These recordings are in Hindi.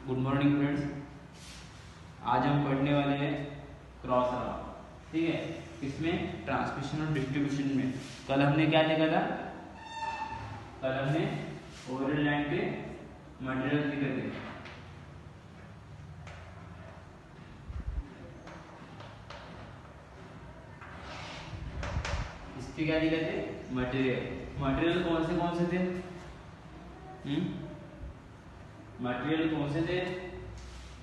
Good morning friends. आज हम पढ़ने वाले हैं क्रॉस आर्म। ठीक है, इसमें ट्रांसमिशन और डिस्ट्रीब्यूशन में कल हमने क्या देखा था? कल हमने ओवरऑल लाइन के मटेरियल दिखे थे। इसके क्या दिखे थे? मटेरियल कौन से थे? मटेरियल कौन से थे?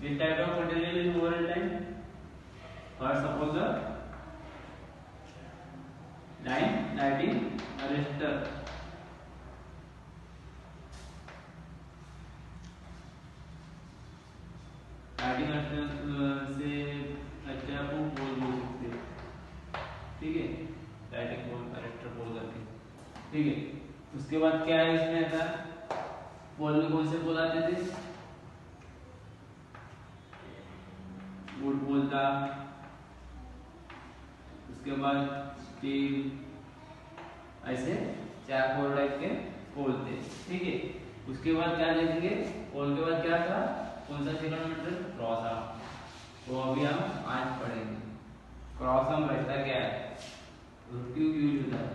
Which type of material is overall line? First, suppose the line lighting arrestor. Lighting arrestor से अच्छा आपको पोल बोल सकते हैं। ठीक है, लाइटिंग पोल अरेस्टर पोल करके। ठीक है, उसके बाद क्या है इसमें आता? पोल में कौन से पोल आते थे? वुड पोल था, उसके बाद स्टील, ऐसे चार पोल टाइप के पोल थे। ठीक है, उसके बाद क्या देखेंगे? पोल के बाद क्या था? कौन सा सेकंड मेथड? Cross arm. तो अभी हम आज पढ़ेंगे क्रॉस आर्म रहता क्या है, क्यों यूज होता है,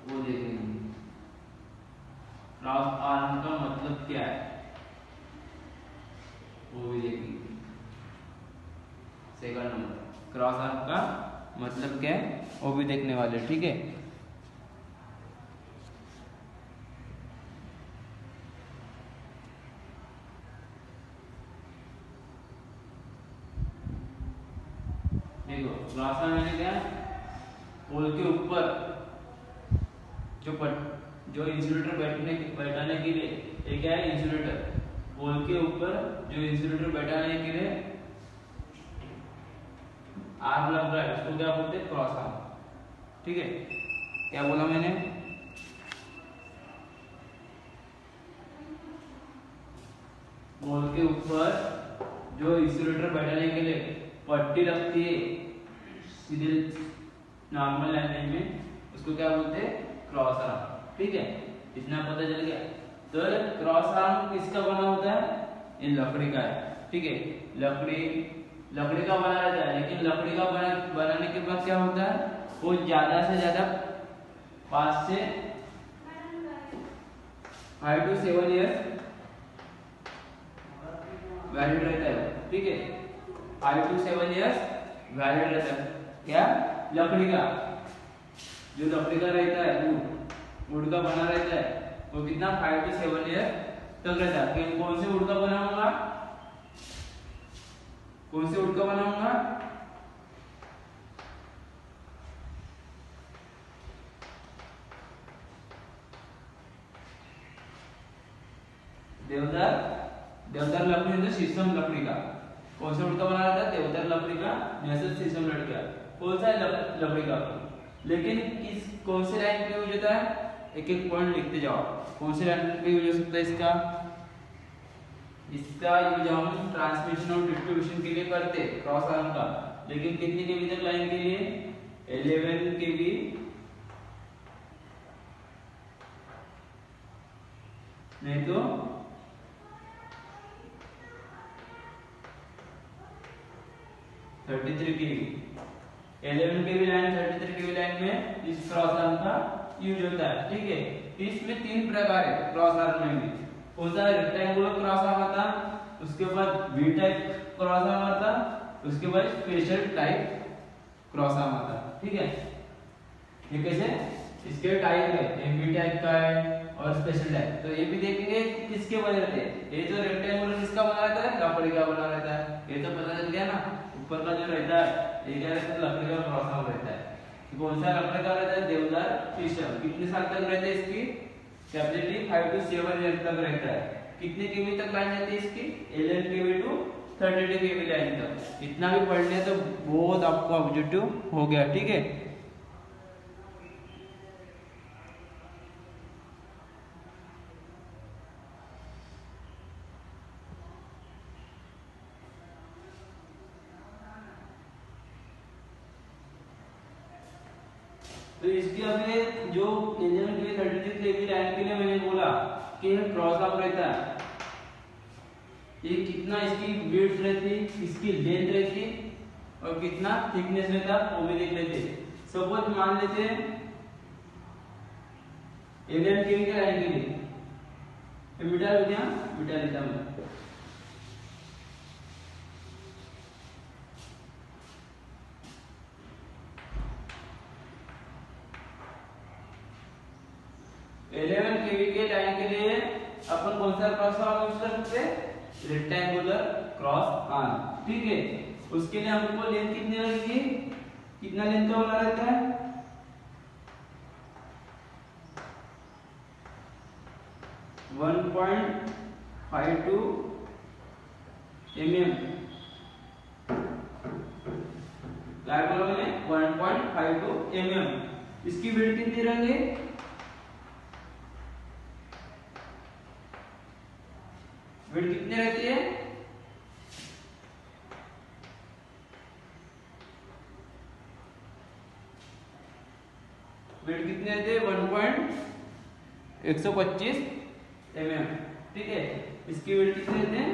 वो देखेंगे। क्रॉस आर्म का मतलब क्या है वो भी देखेंगे। सेकंड नंबर, क्रॉस आर्म का मतलब क्या है वो भी देखने वाले। ठीक है, देखो क्रॉस आर्म मैंने क्या, पोल के ऊपर जो इंसुलेटर बैठाने के लिए, ये क्या है? इंसुलेटर। पोल के ऊपर जो इंसुलेटर बैठाने के लिए आर्म लग रहा है उसको क्या बोलते हैं? Cross arm. ठीक है, क्या बोला मैंने? पोल के ऊपर जो इंसुलेटर बैठाने के लिए पट्टी लगती है सीधे नॉर्मल लाइन में, उसको क्या बोलते हैं? Cross arm. ठीक है, इतना पता चल गया। तो क्रॉस आर्म किसका बना होता है? ये लकड़ी का है। ठीक है, लकड़ी का बना रहता है, लेकिन लकड़ी का बनाने के बाद क्या होता है? वो ज्यादा से ज्यादा 5 से 5 to 7 ईयर्स वैलिड रहता है। ठीक है, 5 to 7 ईयर्स वैलिड रहता है। क्या? लकड़ी का, जो लकड़ी का रहता है, वुड का बना रहता है, वो कितना 5 to 7 ईयर तक रहता है। कौन से वुड का बना होगा? कौन से वुड का बना होगा? देवदार लकड़ी है, शीशम लकड़ी का। कौन से वुड का बना रहता है? देवदार लकड़ी का, नेचुरल शीशम लकड़ी का। कौन सा लकड़ी का? लेकिन कौन से लाइन पे यूज होता है? एक एक पॉइंट लिखते जाओ। कौन से लाइन पे यूज हो सकता है इसका यूज हम ट्रांसमिशन और डिस्ट्रीब्यूशन के लिए करते हैं, क्रॉस आर्म का। लेकिन कितनी केवी तक लाइन के लिए? 11 केवी, नहीं तो 33 केवी। 11 केवी लाइन, 33 केवी लाइन में इस क्रॉस आर्म का यूज होता है। ठीक है, इसमें 3 प्रकार है क्रॉस आर्म में भी। कौन सा? रेक्टेंगुलर क्रॉस आर्म आता, उसके बाद वी टाइप क्रॉस आर्म आता, उसके बाद स्पेशल टाइप क्रॉस आर्म आता। ठीक है, ये कैसे? इसके टाइप है, एमवी टाइप का है और स्पेशल टाइप। तो ये भी देखेंगे किसके बने रहते हैं। ये जो रेक्टेंगुलर किसका बना रहता है? लकड़ी का बना रहता है। ये तो पता चल गया ना। ऊपर का जो रहता है ये क्या रहता है? लकड़ी का क्रॉस आर्म रहता है। कौन सा लकड़ी का रहता है? देवदार शीशम। कितने साल तक रहता है इसकी कैपेसिटी? 5 to 7 ईयर तक रहता है। कितने केवी तक लाइन जाती है इसकी? 11 केवी टू 32 केवी लाइन तक। इतना भी पढ़ लिया तो बहुत आपको ऑब्जेक्टिव हो गया। ठीक है, तो इसकी अभी जो 11 केवी 33 केवी लाइन के लिए मैंने बोला कि क्रॉस आर्म रहता है। ये कितना इसकी विड्थ रहती, इसकी लेंथ रहती और कितना थिकनेस रहता वो भी देख लेते। सपोज मान लेते हैं 11 केवी के लाइन के लिए मीटर हो गया, मीटर लेता हूं 11 केवी के लाइन के लिए अपन कौन सा क्रॉस आर्म यूज कर सकते हैं? रेक्टेंगुलर क्रॉस आर्म, ठीक है। उसके लिए हमको लेंथ कितनी लगेगी, कितना लेंथ का होना रहता है? 1.52 mm, क्या बोला मैंने? 1.52 mm। इसकी विड्थ कितनी रहेंगे? विड्थ कितनी रहती है? विड्थ कितनी रहती है? 1.125 mm, ठीक है। इसकी विड्थ कितनी रहती है?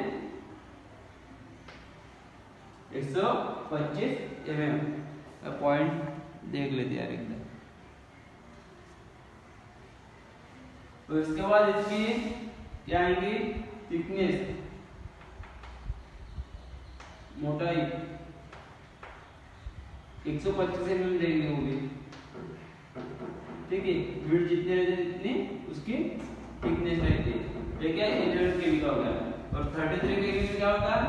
125 mm। पॉइंट देख लेते यार एकदम। तो इसके बाद इसकी क्या आएंगी? थिकनेस, मोटाई 125 mm रहेगी वो भी, ठीक है। विड्थ जितनी रहती है जितनी उसकी थिकनेस रहती है। ये क्या 11 केवी का हो गया। और 33 केवी में क्या होता है?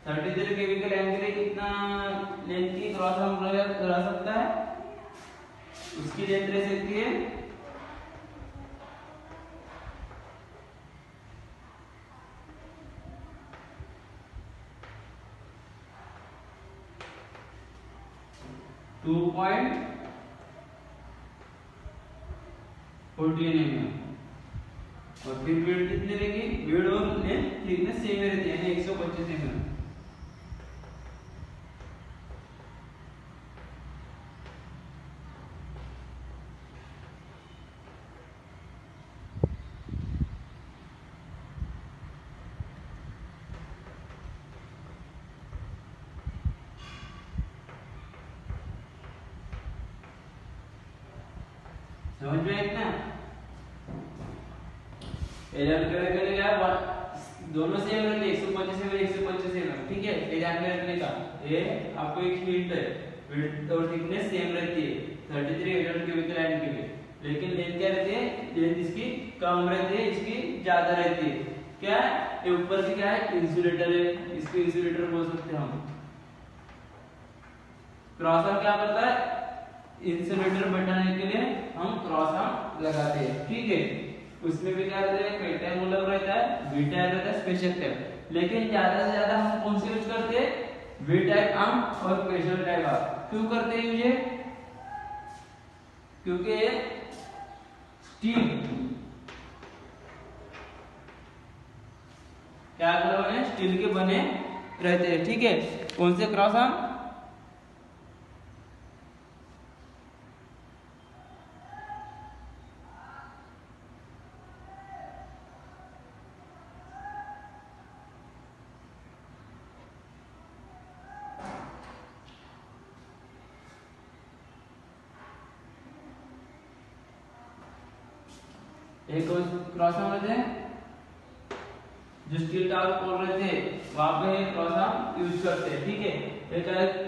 33 केवी के लाइन के लिए कितना लेंथ की क्रॉस आर्म लगा सकता है? उसकी लेंथ रह सकती है 2.14 mm। और फिर विड्थ कितनी रहेगी? विड्थ और लेंथ थिकनेस सेम रहती है, यानी 125 mm। समझ में आया ना? एरिया के लिए क्या दोनों सेम रहते हैं, 125 mm 125 mm, ठीक है। ये ध्यान में रखने का, ये आपको एक हिंट है। विड्थ और थिकनेस सेम रहती है 33 11 केवी के लाइन के लिए, लेकिन लेंथ क्या रहती है? लेंथ इसकी कम रहती है, इसकी ज्यादा रहती है। क्या ये ऊपर की क्या है? इंसुलेटर है, इसको इंसुलेटर बोल सकते हैं हम। क्रॉस आर्म क्या करता है? इंसुलेटर बैठाने के लिए हम क्रॉस आर्म लगाते हैं, ठीक है। उसमें भी क्या रहता है? रेक्टेंगुलर रहता है, वी टाइप रहता है, स्पेशल टाइप। लेकिन ज्यादा से ज्यादा हम कौन सी यूज करते हैं? वी टाइप आर्म और स्पेशल टाइप आर्म। क्यों करते हैं यूज? क्योंकि स्टील क्या बोला? स्टील के बने रहते हैं, ठीक है। कौन से क्रॉस आर्म? एक क्रॉस आर्म रहते हैं जो स्टील टावर खोल रहे थे वहां पे क्रॉस आर्म यूज करते हैं, ठीक है। एक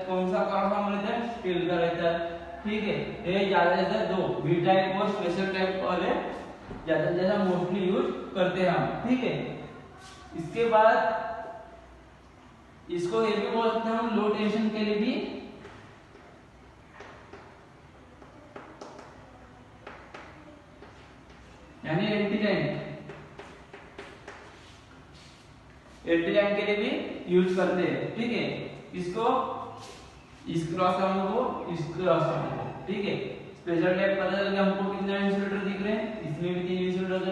कौन सा क्रॉस आर्म रहता है? स्टील का रहता है, ठीक है। ये ज्यादा ज्यादा दो वी टाइप और स्पेशल टाइप वाले ज्यादा ज्यादा मोस्टली यूज करते हैं हम, ठीक है। इसके बाद इसको ये भी बोल सकते हैं हम लो टेंशन के लिए भी, यानी एंटी लाइन के लिए भी यूज करते हैं, ठीक है। इसको इस क्रॉस आर्म को, इस क्रॉस आर्म को, ठीक है। स्पेशल टाइप पता चल गया हमको कितने इंसुलेटर दिख रहे हैं। इसमें भी 3 इंसुलेटर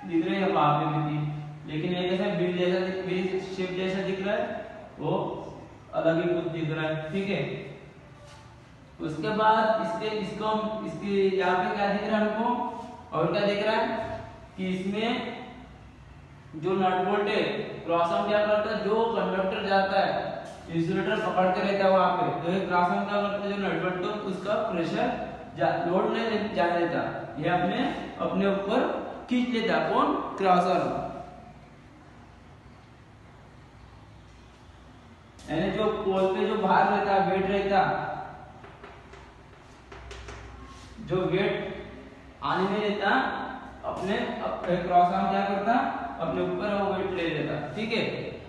दिख रहे हैं, वहां पे भी 3। लेकिन एक ऐसा बिल जैसा शेप जैसा दिख रहा है, वो अलग ही कुछ दिख रहा है, ठीक है। उसके बाद इसके यहाँ पे क्या दिख रहा है हमको, और क्या दिख रहा है कि इसमें जो नट बोल्ट है क्रॉस आर्म क्या करता है, जो कंडक्टर जाता है इंसुलेटर पकड़ के रहता है वहां पे, तो ये क्रॉस आर्म क्या करता है, जो नट बोल्ट तो उसका प्रेशर लोड नहीं जाने देता, ये अपने ऊपर खींच लेता। कौन? Cross arm. यानी जो पोल पे जो भार रहता, वेट रहता, जो वेट आने नहीं देता, अपने क्रॉस आर्म क्या करता, अपने ऊपर वो वेट ले लेता। ठीक है,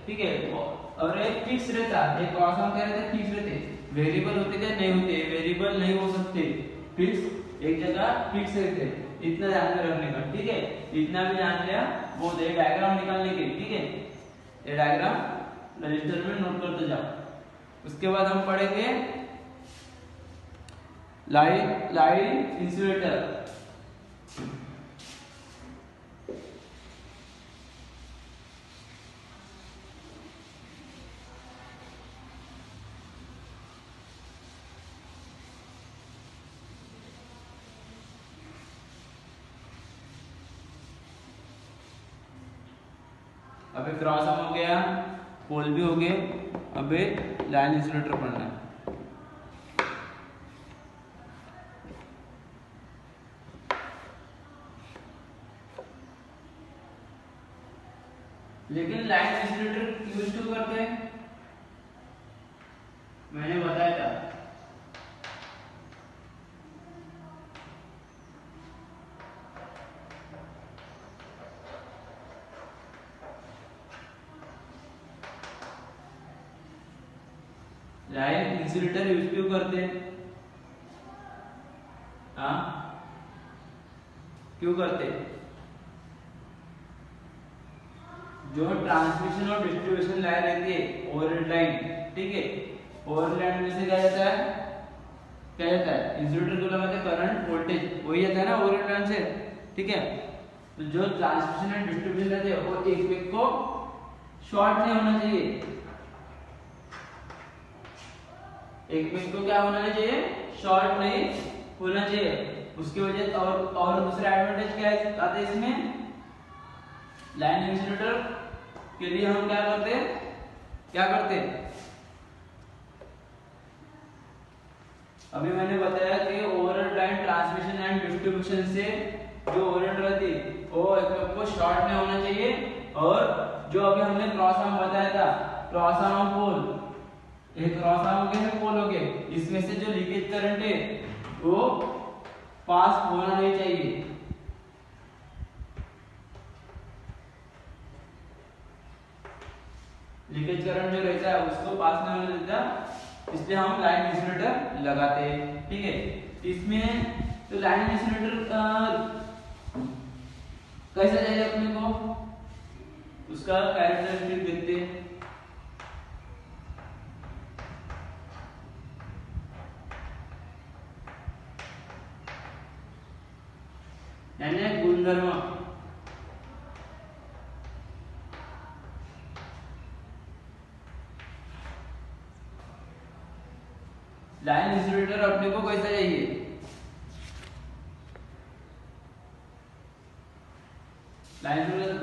ठीक है। और एक फिक्स रहता, एक क्रॉस आर्म क्या रहता, फिक्स रहते, वेरिएबल होते क्या नहीं होते, वेरिएबल नहीं हो सकते, फिक्स एक जगह फिक्स रहते। इतना ध्यान में रखने का। ठीक है, इतना भी जान लिया वो डायग्राम निकालने के। ठीक है, ये डायग्राम रजिस्टर में नोट करते जाओ। उसके बाद हम पढ़ेंगे लाइन इंसुलेटर। अबे क्रॉस आर्म हो गया, पोल भी हो गए, अबे लाइन इंसुलेटर पढ़ना है। लेकिन लाइन इंसुलेटर यूज क्यों करते हैं, मैंने बताया था। लाइन इंसुलेटर यूज क्यों करते हैं? हाँ, क्यों करते? जो ट्रांसमिशन और डिस्ट्रीब्यूशन लाइन रहती है, ओवरहेड लाइन, ठीक है, ओवरहेड लाइन में से क्या जाता है इंसुलेटर को लगाते करंट वोल्टेज वही आता है ना ओवरहेड लाइन से। ठीक है, तो जो ट्रांसमिशन एंड डिस्ट्रीब्यूशन रहते हैं वो एक एक को शॉर्ट नहीं होना चाहिए, एक में को क्या होना चाहिए, शॉर्ट नहीं होना चाहिए। उसकी वजह और दूसरा एडवांटेज क्या है आते हैं इसमें, लाइन इंसुलेटर के लिए हम क्या करते अभी मैंने बताया कि overhead line transmission and distribution से जो ओवरहेड रहती वो एक को शॉर्ट नहीं होना चाहिए। और जो अभी हमने क्रॉस आर्म बताया था, क्रॉस आर्म पोल, एक क्रॉस आर्म हो गया, पोल हो गया, इसमें से जो लीकेज करंट है वो पास होना नहीं चाहिए। लीकेज करंट जो रहता है उसको पास नहीं होने देता, इसलिए हम लाइन इंसुलेटर लगाते हैं। ठीक है, इसमें तो लाइन इंसुलेटर कैसा चाहिए अपने को, उसका कैरेक्टरिस्टिक देखते हैं। यानी गुणधर्म, लाइन इंसुलेटर अपने को कैसा चाहिए, लाइन इंसुलेटर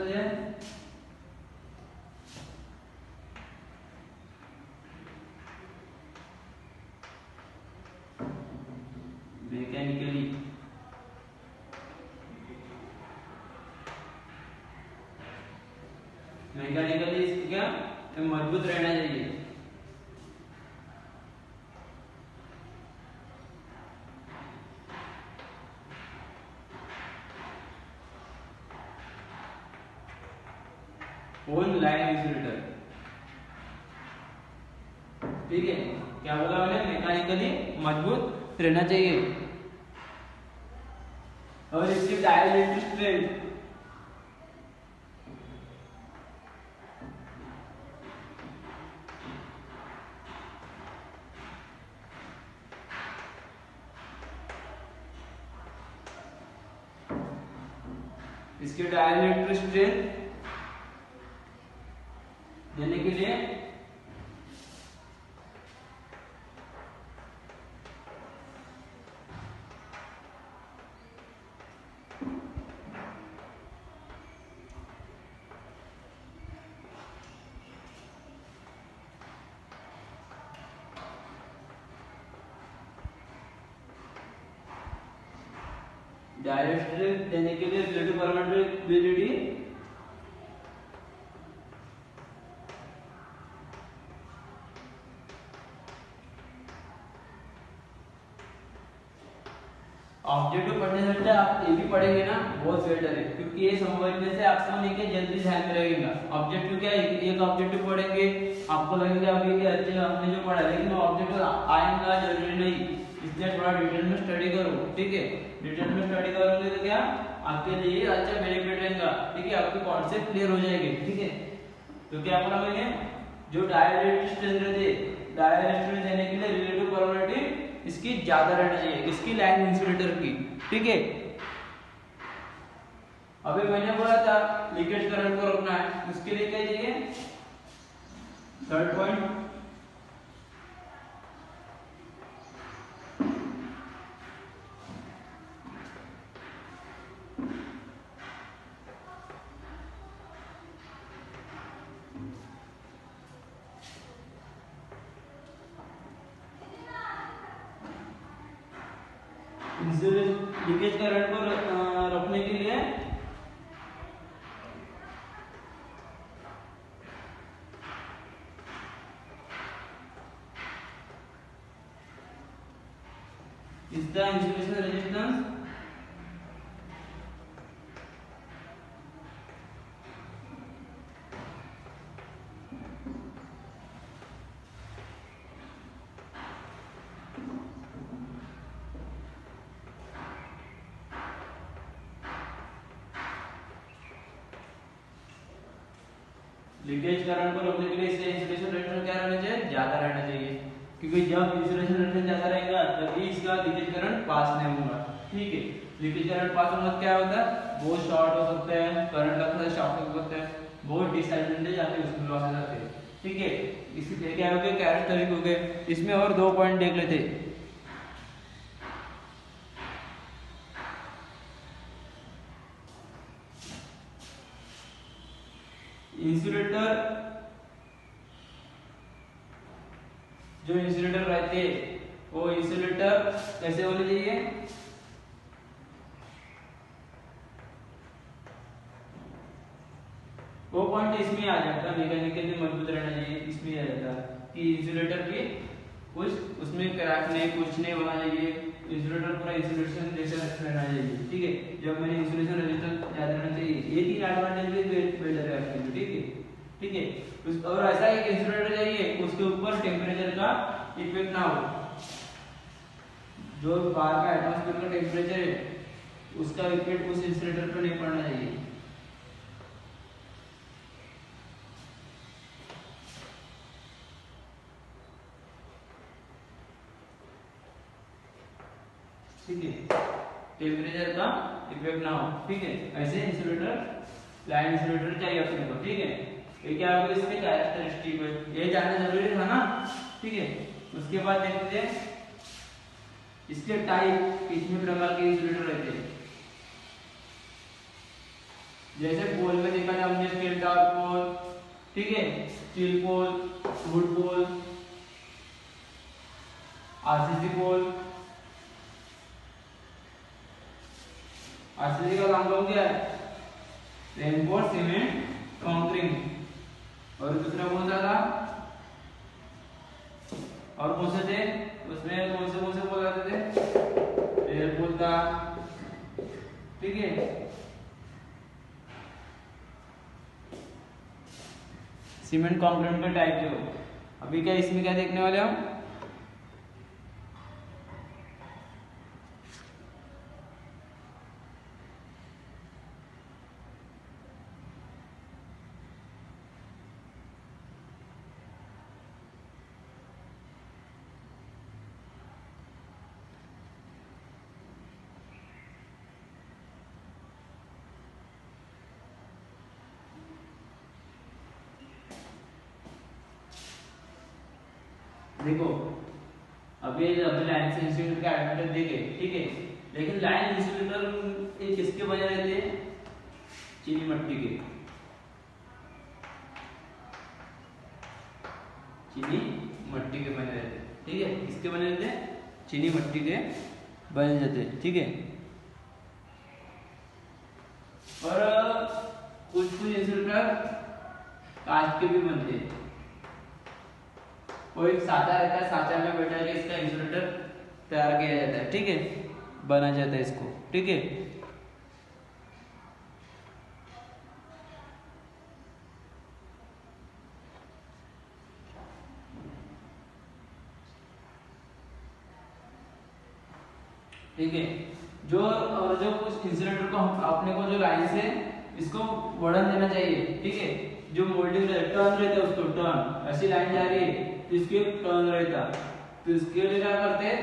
मैकेनिकली इसकी क्या मजबूत रहना चाहिए। कौन? Line insulator. ठीक है, क्या बोला मैंने, मैकेनिकली मजबूत रहना चाहिए। और इसकी डाइलेक्ट्रिक स्ट्रेंथ, इसकी डाइलेक्ट्रिक स्ट्रेंथ देने के लिए डायरेक्ट देने के लिए रिलेटिव परमिटिविटी ऑब्जेक्टिव पढ़ने से आप ये भी पढ़ेंगे ना, बहुत बेटर है, क्योंकि ये समझने से आपको नहीं कि जल्दी ध्यान में रहेगा। ऑब्जेक्टिव क्या है, एक ऑब्जेक्टिव पढ़ेंगे आपको लगेगा अभी कि अच्छे हमने जो पढ़ा, लेकिन वो ऑब्जेक्टिव आएगा जरूरी नहीं, इसलिए थोड़ा डिटेल में स्टडी करो, ठीक है। डिटेल में स्टडी करोगे तो क्या आपके लिए अच्छा बेनिफिट रहेगा, ठीक है, आपके कॉन्सेप्ट क्लियर हो जाएंगे, ठीक है। तो क्या बोला मैंने, जो डायरेक्ट स्ट्रेंथ रहते, डायरेक्ट स्ट्रेंथ देने के लिए रिलेटिव प्रोबेबिलिटी इसकी ज्यादा रहना चाहिए, इसकी लाइन इंसुलेटर की, ठीक है। अभी मैंने बोला था लीकेज करंट को रोकना है, उसके लिए क्या चाहिए, थर्ड पॉइंट लीकेज करंट को रोकने के लिए is the insulation resistance leakage current को रोकने के लिए इसका इंसुलेशन रेजिस्टेंस क्या रहना चाहिए, ज्यादा रहना चाहिए, क्योंकि जब इंसुलेशन रेजिस्टेंस ज्यादा रहेगा तभी इसका लीकेज करंट पास नहीं होगा, ठीक है। लीकेज करंट पास होने से क्या होता है, बहुत शॉर्ट हो सकता है, करंट का थोड़ा शॉर्ट हो सकता है, बहुत डिसएडवांटेज आते हैं, उसमें लॉसेस आते हैं, ठीक है। इसके क्या हो गए, कैरेक्टरिस्टिक हो गए। इसमें और दो पॉइंट देख लेते हैं। इंसुलेटर, जो इंसुलेटर रहते हैं वो इंसुलेटर कैसे होने चाहिए, वो पॉइंट इसमें आ जाता है, मैकेनिकली मजबूत रहना चाहिए, इसमें आ जाता है कि इंसुलेटर की कुछ उसमें क्रैक नहीं, कुछ नहीं होना चाहिए, इंसुलेटर पूरा इंसुलेशन जैसे रहना चाहिए, ठीक है। जब मैंने इंसुलेशन रेजिस्टेंस याद रहना चाहिए, ये तीन एडवांटेज भी बेटर है आपके लिए, ठीक है, ठीक है। और ऐसा एक इंसुलेटर चाहिए उसके ऊपर टेम्परेचर का इफेक्ट ना हो, जो बाहर का एटमॉस्फेयर का टेम्परेचर है उसका इफेक्ट उस इंसुलेटर पर नहीं पड़ना चाहिए, ठीक है, टेम्परेचर का इफेक्ट ना हो, ठीक है। ऐसे इंसुलेटर, लाइन इंसुलेटर चाहिए अपने को, ठीक है। ये क्या होगा, इसके कैरेक्टरिस्टिक है, ये जानना जरूरी था ना, ठीक है। उसके बाद देखते हैं इसके टाइप, कितने प्रकार के इंसुलेटर रहते हैं। जैसे पोल में देखा था हमने स्टील टावर पोल, ठीक है, steel pole, wood pole, RCC pole. RCC का काम क्या है, रेनफोर्स सीमेंट कंक्रीट। और दूसरा कौन सा था, और कौन से थे उसमें, कौन से पोल आते थे, रेल पोल था, ठीक है। सीमेंट कंक्रीट का टाइप थे वो। अभी क्या इसमें क्या देखने वाले हम, देखो अभी लाइन से इंसुलेटर का एडवांटेज देखे, ठीक है, लेकिन लाइन इंसुलेटर ये किसके बने रहते हैं, चीनी मिट्टी के, चीनी मिट्टी के बने रहते हैं, ठीक है। किसके बने रहते हैं, चीनी मिट्टी के बने रहते हैं, ठीक है। और कुछ कुछ इंसुलेटर कांच के भी बनते हैं। कोई साचा रहता है, साचा में बैठा के इसका इंसुलेटर तैयार किया जाता है, ठीक है, बना जाता है इसको, ठीक है। ठीक है, जो और जो कुछ इंसुलेटर को अपने को जो लाइन से इसको बढ़न देना चाहिए, ठीक है। जो मोल्डिंग टर्न रहता है उसको टर्न, ऐसी लाइन जा रही है तो इसके टर्न रहता, तो इसके लिए क्या करते हैं,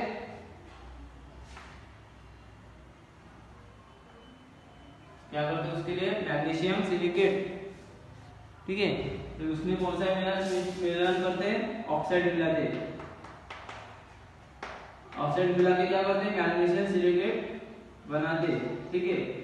क्या करते हैं उसके लिए मैग्नीशियम सिलिकेट, ठीक है। तो उसमें कौन सा मिलान करते हैं, ऑक्साइड मिलाते हैं। ऑक्साइड मिला के क्या करते हैं, मैग्नीशियम सिलिकेट बनाते हैं, ठीक है।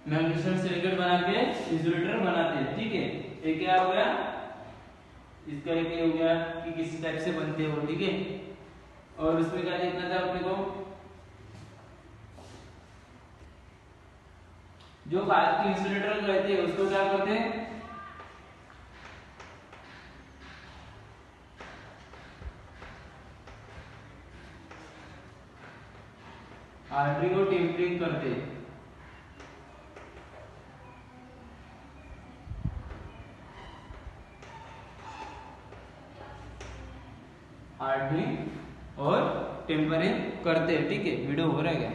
मैग्नीशियम सिलिकेट बना के इंसुलेटर बनाते हैं, ठीक है। ये क्या हो गया, इसका एक ये हो गया कि किस टाइप से बनते हैं वो, ठीक है। और उसमें क्या देखना था अपने को, जो कांच के इंसुलेटर रहते हैं उसको क्या करते हैं, हार्डनिंग और टेम्परिंग करते हैं। हार्डनिंग और टेम्परिंग करते हैं, ठीक है। वीडियो हो रहा है क्या?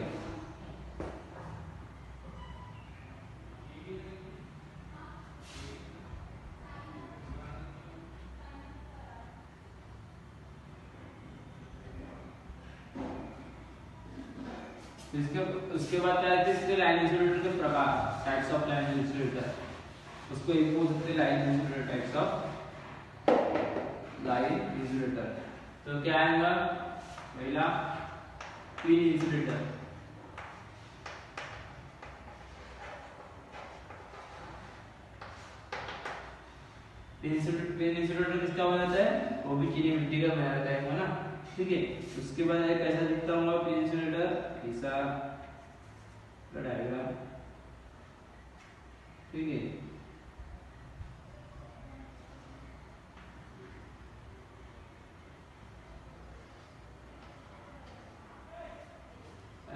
उसके बाद क्या है, इसके लाइन इंसुलेटर के प्रकार, टाइप्स ऑफ लाइन इंसुलेटर, उसको एक बोल सकते हैं line insulator, types of line insulator. तो क्या आएगा, पहला पिन इंसुलेटर, पिन इंसुलेटर किसका बनाता है, वो भी चीनी मिट्टी का बनाया रहता है ना, ठीक है। उसके बाद कैसा दिखता होगा पिन इंसुलेटर, ऐसा डायग्राम, ठीक है।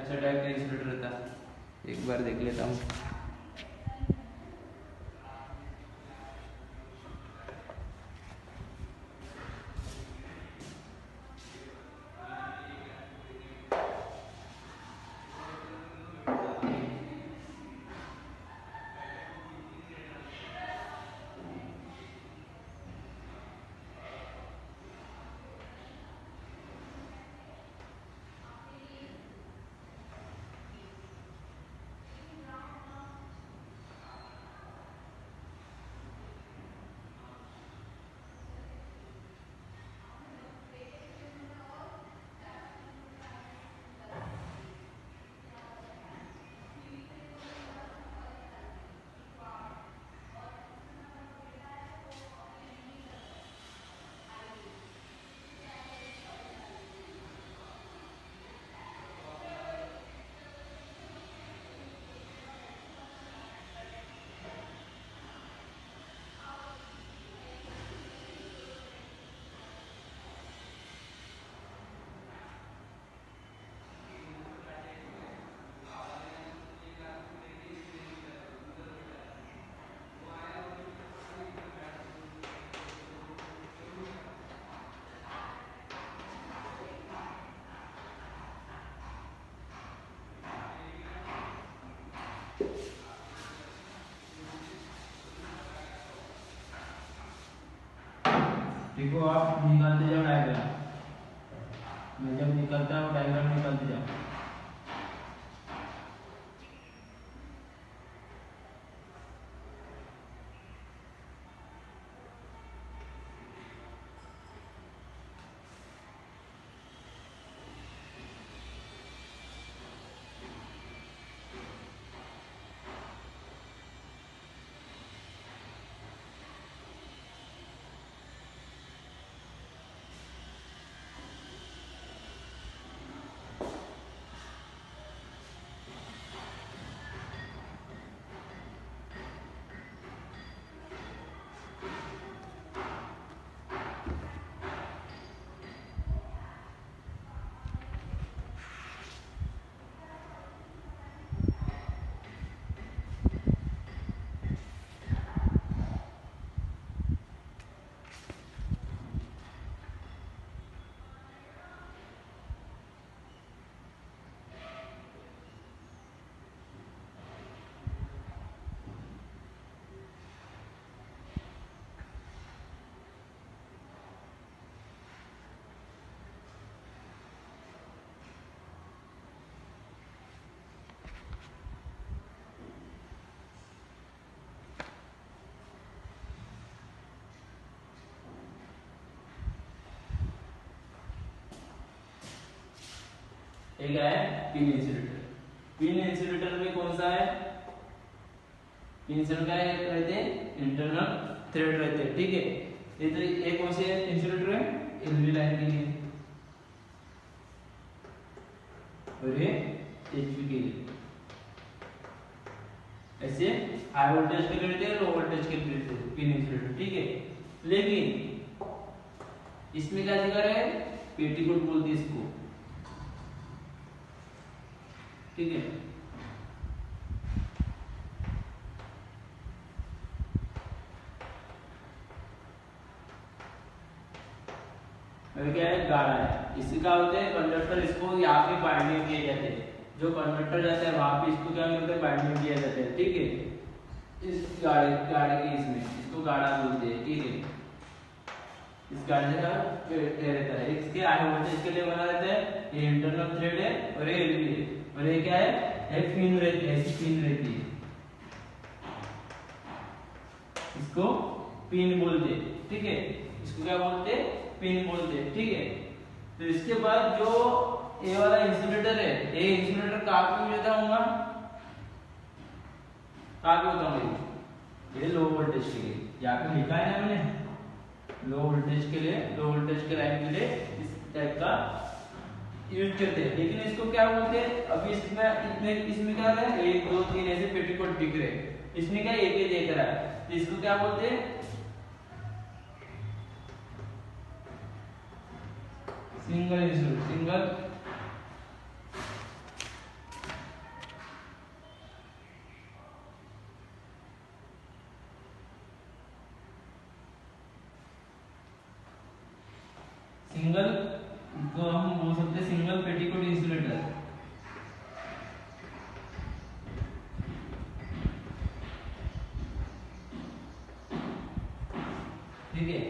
ऐसा टाइप का इंसुलेटर रहता है, एक बार देख लेता हूँ। देखो आप निकालते जाओ डायग्राम, मैं जब निकलता हूँ डायग्राम निकालते जाओ। ये क्या है, पिन इंसुलेटर। पिन इंसुलेटर में कौन सा है, पिन इंसुलेटर का रहते हैं इंटरनल थ्रेड रहते हैं, ठीक है। ये तो ये कौन से इंसुलेटर है, एलवी लाइन के लिए, और ये एचवी के लिए। ऐसे हाई वोल्टेज के लिए रहते हैं, लो वोल्टेज के लिए रहते हैं पिन इंसुलेटर, ठीक है। लेकिन इसमें क्या जिक्र है, पेटीकोट बोलते हैं इसको, ठीक है। क्या है, गाढ़ा है। इससे क्या होता है, कंडक्टर इसको यहाँ पे बाइंडिंग किए जाते हैं, जो कंडक्टर जाता है वहां पे इसको क्या करते हैं, बाइंडिंग किया जाता है, ठीक है। इस गाढ़े गाढ़े के इसमें इसको गाढ़ा बोलते हैं, ठीक है। इस गाढ़े का रहता है, इसके हाई वोल्टेज के लिए बना रहता है, ये इंटरनल थ्रेड है और ये एलवी है, और ये क्या है, ये पिन रहती है, ऐसी पिन रहती है, इसको पिन बोलते हैं, ठीक है। इसको क्या बोलते हैं, पिन बोलते हैं, ठीक है। तो इसके बाद जो ये वाला इंसुलेटर है, ये इंसुलेटर कहाँ पे यूज होता होगा, कहाँ पे होता होगा, ये लो वोल्टेज के लिए, यहाँ पे लिखा है ना मैंने, लो वोल्टेज के लिए, लो वोल्टेज के लाइन के लिए इस टाइप का यूज करते हैं। लेकिन इसको क्या बोलते हैं, अभी इसमें क्या है, 1 2 3 ऐसे पेटीकोट दिख रहे हैं, इसमें क्या एक ही देख रहा है, तो इसको क्या बोलते हैं, सिंगल इंसुलेटर, सिंगल सिंगल को हम बोल सकते हैं सिंगल पेटीकोट इंसुलेटर, ठीक है।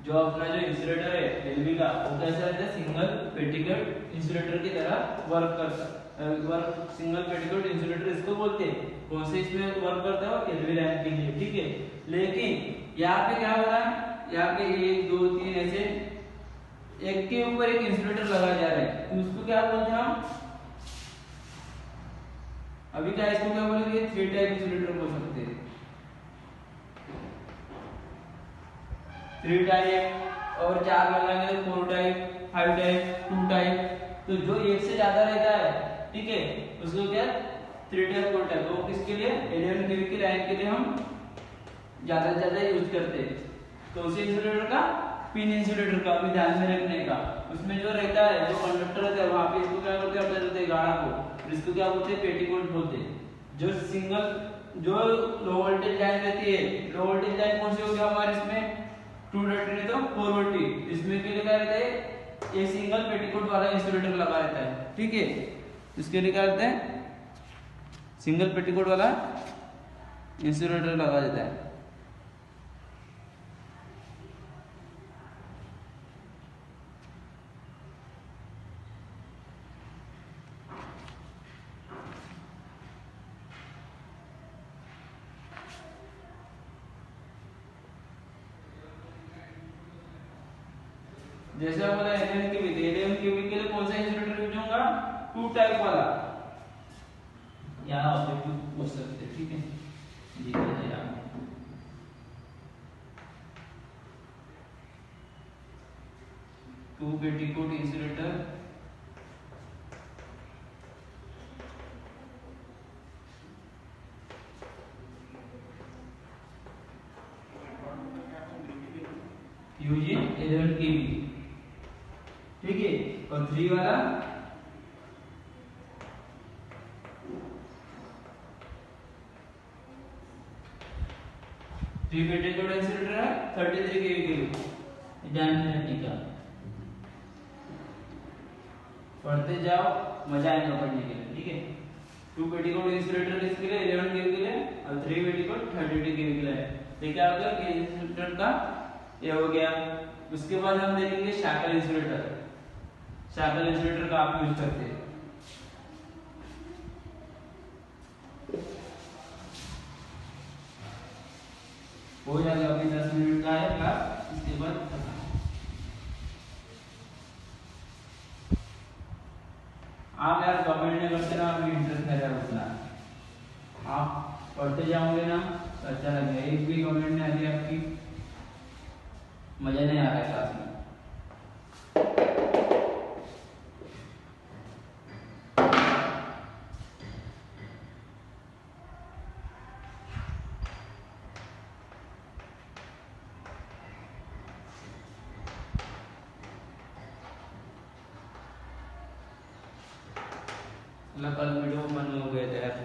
जो अपना जो इंसुलेटर है एलवी का, वो कैसा रहता है, सिंगल पेटीकोट इंसुलेटर की तरह वर्क करता है, सिंगल पेटीकोट इंसुलेटर इसको बोलते हैं। कौन से इसमें वर्क करता है, एलवी लाइन के लिए, ठीक है। लेकिन यहाँ पे क्या हो रहा है, यहाँ पे 1 2 3 ऐसे एक के ऊपर एक इंसुलेटर लगाया जा रहा है, तो उसको क्या बोलते हैं हम, अभी क्या इसको क्या बोलेंगे, 3 टाइप इंसुलेटर बोल सकते हैं, 3 टाइप, और 4 लगाएंगे तो 4 टाइप, 5 टाइप, 2 टाइप। तो जो एक से ज्यादा रहता है, ठीक है, उसको क्या 3 टाइप 4 टाइप, तो किसके लिए, 11 केवी की लाइन के लिए हम ज्यादा से ज्यादा यूज करते हैं। तो उसी इंसुलेटर का, पिन इंसुलेटर का भी ध्यान में रखने का, उसमें जो रहता है, जो कंडक्टर रहता है वहां पे इसको क्या करते हैं, अपने रहते गाढ़ा को, इसको क्या बोलते हैं, पेटीकोट बोलते हैं। जो सिंगल, जो लो वोल्टेज लाइन रहती है, लो वोल्टेज लाइन कौन सी होगी हमारे इसमें, 230 नहीं तो 440, इसमें के लिए क्या रहता है, ये सिंगल पेटीकोट वाला इंसुलेटर लगा रहता है, ठीक है। इसके लिए क्या रहता है, सिंगल पेटीकोट वाला इंसुलेटर लगा देता है। जैसे हम बोला 11 केवी के लिए कौन सा इंसुलेटर यूज होगा, 2 टाइप वाला, यहाँ ऑब्जेक्टिव पूछ सकते हैं, ठीक है। लिख लीजिए यहाँ 2 पेटीकोट इंसुलेटर, यूजिंग 11 केवी, ठीक है। और 3 वाला 3 पेटीकोट इंसुलेटर है 33 केवी के लिए, ध्यान से रखने का, पढ़ते जाओ, मजा आएगा पढ़ने के लिए, ठीक है। 2 पेटीकोट इंसुलेटर इसके लिए 11 केवी के लिए, और 3 पेटीकोट 32 केवी के लिए। तो क्या होगा कि इंसुलेटर का ये हो गया। उसके बाद हम देखेंगे शैकल इंसुलेटर, शैकल इंसुलेटर का आप यूज करते हैं। हो जाएगा, अभी 10 मिनट का है क्लास, इसके बाद खत्म। आप आप पढ़ते जाओगे ना तो अच्छा लगेगा। एक भी कमेंट नहीं आती आपकी, मजा नहीं आ रहा है क्लास में। कल वीडियो बंद हो गए थे यार।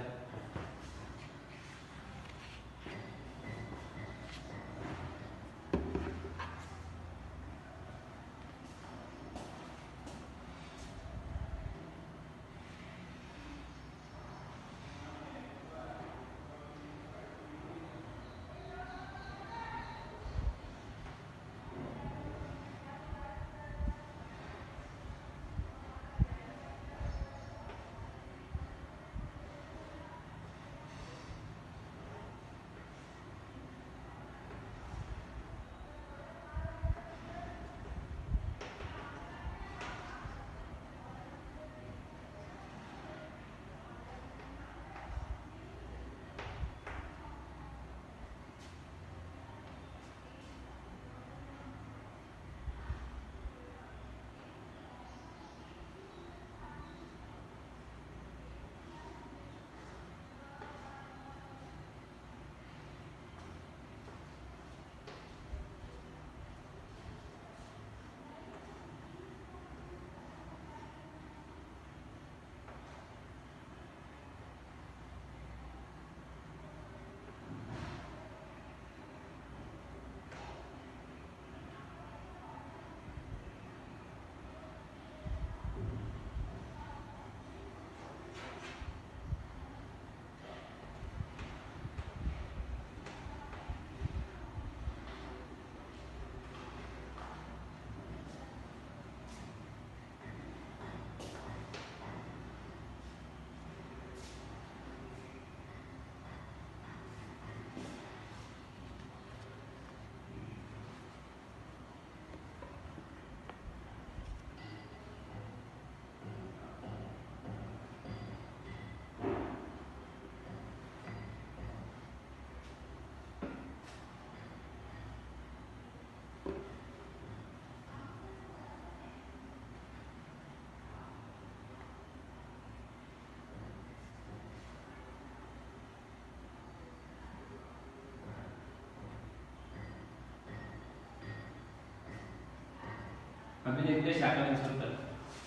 अभी देखते हैं शैकल इंसुलेटर।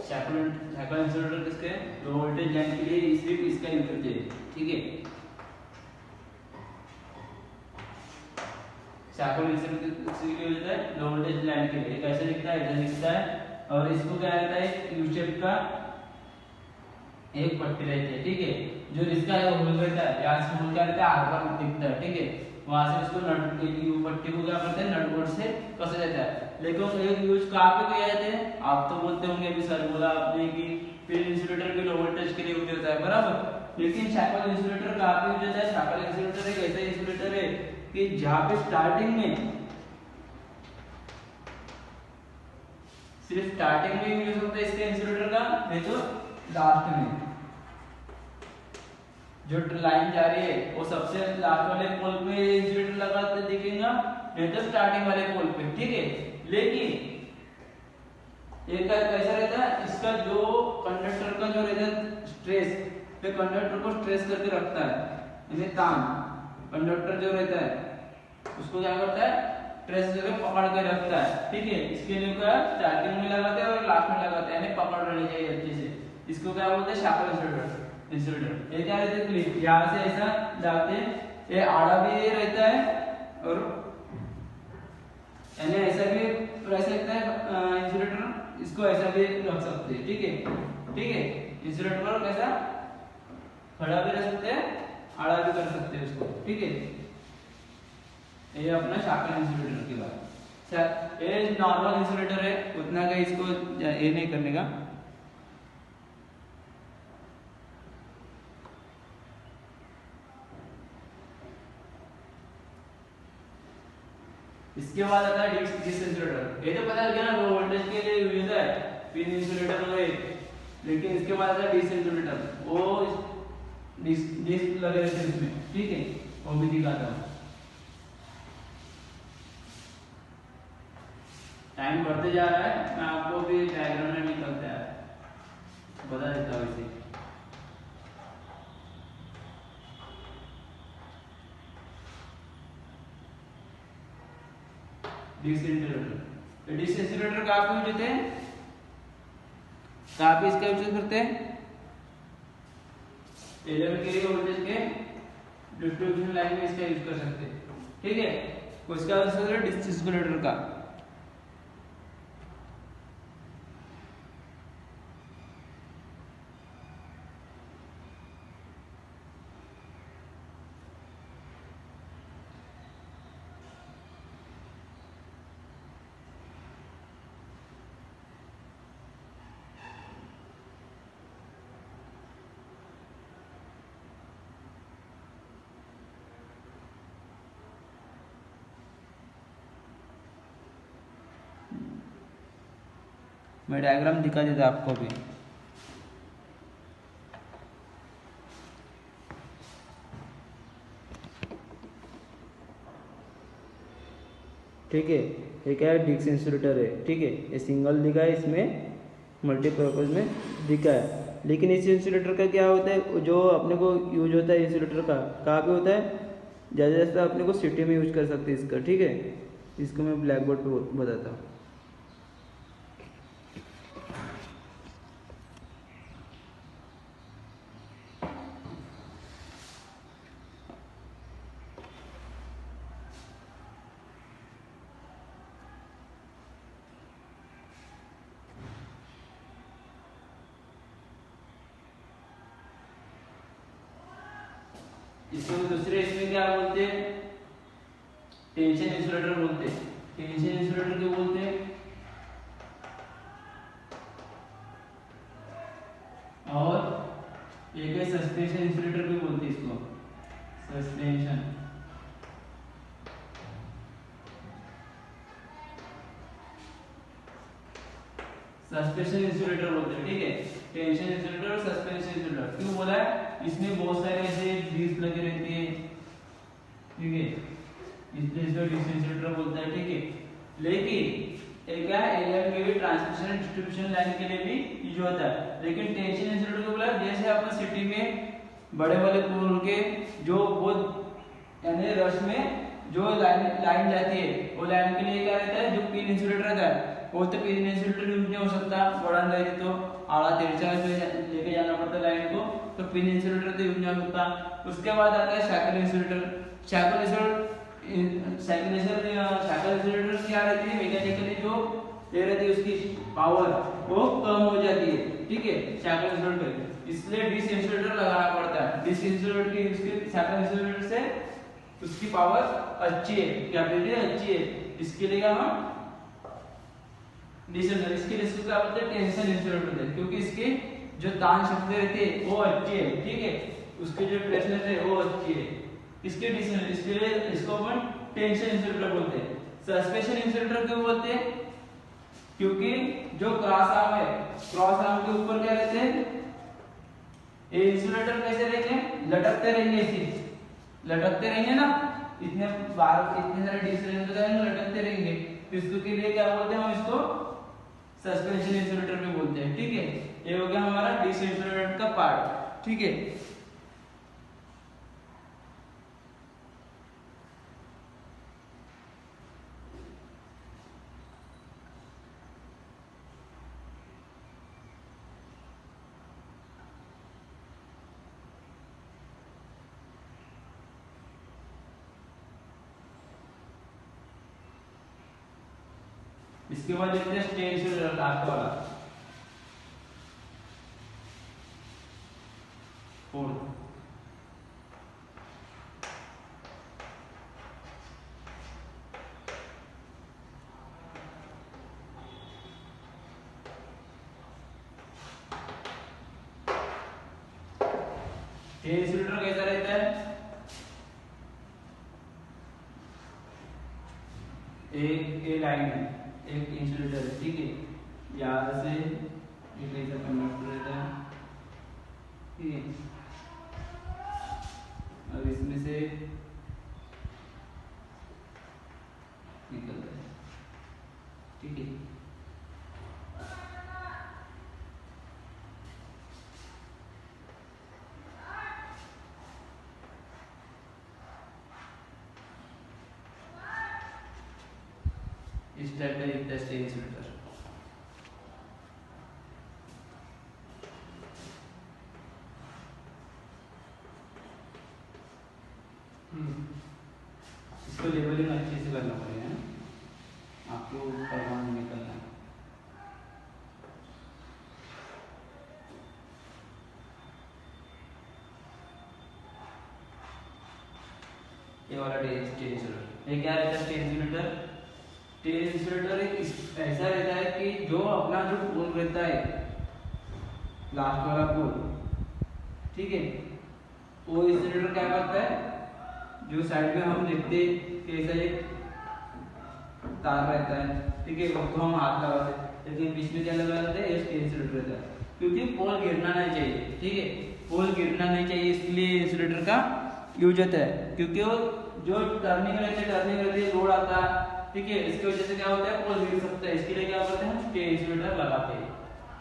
शैकल इंसुलेटर किसके लो वोल्टेज लाइन के लिए सिर्फ इसका यूज करते हैं, ठीक है। शैकल इंसुलेटर किसके लिए होता है? लो वोल्टेज लाइन के लिए। कैसे दिखता है? ऐसे दिखता है। और इसको क्या रहता है? यू शेप का एक पट्टी रहती है, ठीक है। जो इसका होल रहता है, यहाँ से होल क्या रहता है? आर पर दिखता है, ठीक है। वहां से इसको नट यू पट्टी को क्या करते हैं? नट बोल्ट से कसा जाता है। लेकिन एक यूज कहाँ पे किया जाता है? आप तो बोलते होंगे, अभी सर बोला आपने कि फिर इंसुलेटर भी लो वोल्टेज के लिए यूज होता है, बराबर। लेकिन शैकल इंसुलेटर कहाँ पे यूज होता है? शैकल इंसुलेटर एक ऐसा इंसुलेटर है कि जहाँ पे स्टार्टिंग में सिर्फ स्टार्टिंग में यूज होता है इसके इंसुलेटर का, नहीं तो लास्ट में जो लाइन जा रही है वो सबसे लास्ट वाले पोल पे इंसुलेटर लगाते दिखेगा, नहीं तो स्टार्टिंग वाले पोल पे, ठीक है। लेकिन एक कैसा रहता है? इसका जो कंडक्टर का जो रहता है स्ट्रेस पे, कंडक्टर को स्ट्रेस करके रखता है, यानी तान। कंडक्टर जो रहता है उसको क्या करता है? ट्रेस करके पकड़ के रखता है, ठीक है। इसके लिए क्या स्टार्टिंग में लगाते हैं और लास्ट में लगाते हैं, यानी पकड़ रहनी चाहिए अच्छे से। इसको क्या बोलते हैं? Shackle insulator. ये क्या रहता है? क्लिप यहाँ से ऐसा जाते हैं, ये आड़ा भी रहता है और यानी ऐसा भी रह सकता है इंसुलेटर, इसको ऐसा भी रख सकते हैं, ठीक है, ठीक है। इंसुलेटर पर कैसा खड़ा भी रह सकते हैं, आड़ा भी कर सकते हैं उसको, ठीक है। ये अपना शैकल इंसुलेटर की बात। ये नॉर्मल इंसुलेटर है, उतना का इसको ये नहीं करने का। इसके बाद आता है डिस इंसुलेटर। ये तो पता है ना, लो वोल्टेज के लिए यूज होता है, पिन इंसुलेटर हुए। लेकिन इसके बाद आता है डिस इंसुलेटर। वो डिस्क लगे रहते हैं उसमें, ठीक है, वो भी दिखाता हूँ। टाइम बढ़ते जा रहा है, मैं आपको भी डायग्राम में निकलता है बता देता हूँ इसे। डिस्क इंसुलेटर, डिस्क इंसुलेटर कहाँ पे यूज होते हैं, कहाँ पे इसका यूज करते हैं, 11 के लिए वोल्टेज के डिस्ट्रीब्यूशन लाइन में इसका यूज कर सकते हैं, ठीक है। उसका यूज करते हैं डिस्क इंसुलेटर का। मैं डायग्राम दिखा देता आपको भी। ठीक है, ये क्या है, डिस्क इंसुलेटर है, ठीक है। ये सिंगल दिखा है, इसमें मल्टीपर्पज में दिखा है। लेकिन इस इंसुलेटर का क्या होता है, जो अपने को यूज होता है इंसुलेटर का कहाँ पे होता है, ज़्यादा ज़्यादा अपने को सिटी में यूज कर सकते हैं इसका, ठीक है। इसको मैं ब्लैक बोर्ड पे बताता हूँ। इसको दूसरे इसमें क्या बोलते हैं, टेंशन इंसुलेटर बोलते हैं। टेंशन इंसुलेटर क्यों बोलते हैं, और एक है सस्पेंशन इंसुलेटर भी बोलते हैं इसको, सस्पेंशन। सस्पेंशन इंसुलेटर बोलते हैं, ठीक है। टेंशन इंसुलेटर और सस्पेंशन इंसुलेटर क्यों बोला है, इसमें बहुत सारे ऐसे ग्रीस लगे रहती है, ठीक है, इसलिए इसको डिस्क इंसुलेटर बोलता है, ठीक है। लेकिन एक क्या है, 11 केवी ट्रांसमिशन डिस्ट्रीब्यूशन लाइन के लिए भी यूज होता है। लेकिन टेंशन इंसुलेटर को बोला जैसे अपन सिटी में बड़े वाले पोल के जो बहुत यानी रश में जो लाइन जाती है, वो लाइन के लिए क्या रहता है, जो पिन इंसुलेटर रहता है, वो तो पिन इंसुलेटर यूज नहीं हो सकता, बड़ा लाइन तो आड़ा तिरछा लेके जाना पड़ता है लाइन को, तो पिन इंसुलेटर तो यूज नहीं हो सकता। उसके बाद आता है शैकल इंसुलेटर। शैकल इंसुलेटर क्या रहती है, मैकेनिकली जो ले रहती है उसकी पावर वो कम हो जाती है, ठीक है, शैकल इंसुलेटर, इसलिए डिस्क इंसुलेटर लगाना पड़ता है। डिस्क इंसुलेटर की उसके शैकल इंसुलेटर से उसकी पावर अच्छी है, कैपेसिटी अच्छी है, इसके लिए हम इसके लिए इसको क्या बोलते हैं, टेंशन इंसुलेटर बोलते हैं, क्योंकि इसकी जो तान शक्ति रहती है वो अच्छी है, ठीक है, उसकी जो प्रेशर है वो अच्छी है, इसके लिए इसको अपन टेंशन इंसुलेटर बोलते हैं। सस्पेंशन इंसुलेटर क्यों बोलते हैं, क्योंकि जो क्रॉस आर्म है, क्रॉस आर्म के ऊपर क्या रहते हैं, ये इंसुलेटर कैसे रहेंगे, लटकते रहेंगे, ऐसे लटकते रहेंगे ना, इतने बार इतने सारे डिस्क रहेंगे, लटकते रहेंगे, तो इसको के लिए क्या बोलते हैं, हम इसको सस्पेंशन इंसुलेटर भी बोलते हैं, ठीक है। ये हो गया हमारा डिस्क इंसुलेटर का पार्ट, ठीक है। इसके बाद देखते हैं स्टेज इंसुलेटर लास्ट वाला, फोर्थ। स्टेज इंसुलेटर कैसा रहता है, एक लाइन है, एक इंसुलेटर है, ठीक है, यहाँ से एक लेजर कंडक्टर रहता है, ठीक है, इस टाइप का दिखता है स्टेन इंसुलेटर। इसको लेबलिंग अच्छे से करना पड़ेगा ना, आपको परवान निकलना है। ये वाला स्टेन इंसुलेटर, ये क्या रहता है स्टेन इंसुलेटर? स्टेन इंसुलेटर एक ऐसा रहता है कि जो अपना जो पोल रहता है, लास्ट वाला पोल, ठीक है, वो इंसुलेटर क्या करता है, जो साइड में हम देखते कि ऐसा एक तार रहता है, ठीक है, उसको हम हाथ लगाते हैं, लेकिन बीच में क्या लगा रहता है, ये स्टेन इंसुलेटर रहता है, क्योंकि पोल गिरना नहीं चाहिए, ठीक है, पोल गिरना नहीं चाहिए, इसलिए इंसुलेटर का यूज होता है, क्योंकि वो जो टर्निंग रहती है, लोड आता है, ठीक है, इसकी वजह से क्या होता है, पोल गिर सकता है, इसके लिए क्या करते हैं, स्टेन इंसुलेटर लगाते हैं,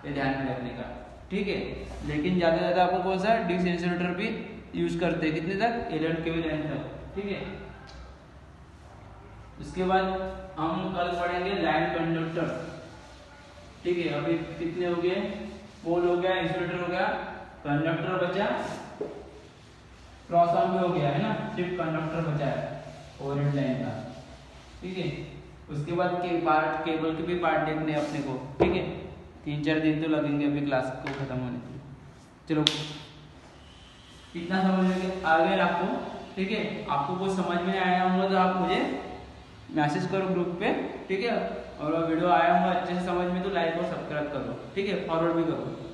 ये ध्यान में रखने का, ठीक है। लेकिन ज्यादा से ज्यादा आपको कौन सा डिस्क इंसुलेटर भी यूज करते हैं, कितने तक, 11 kV लाइन तक, ठीक है। उसके बाद हम कल पढ़ेंगे लाइन कंडक्टर, ठीक है। अभी कितने हो गए, पोल हो गया, इंसुलेटर हो गया, कंडक्टर बचा, क्रॉस आर्म भी हो गया है ना, सिर्फ कंडक्टर बचा है ओवरहेड लाइन का, ठीक है। उसके बाद के पार्ट, केबल के भी पार्ट देखने हैं अपने को, ठीक है। 3-4 दिन तो लगेंगे अभी क्लास को खत्म होने के लिए। चलो इतना समझ में आ गया आपको, ठीक है। आपको कुछ समझ में आया होगा तो आप मुझे मैसेज करो ग्रुप पे, ठीक है। और वीडियो आया होगा अच्छे से समझ में तो लाइक और सब्सक्राइब करो, ठीक है, फॉरवर्ड भी करो।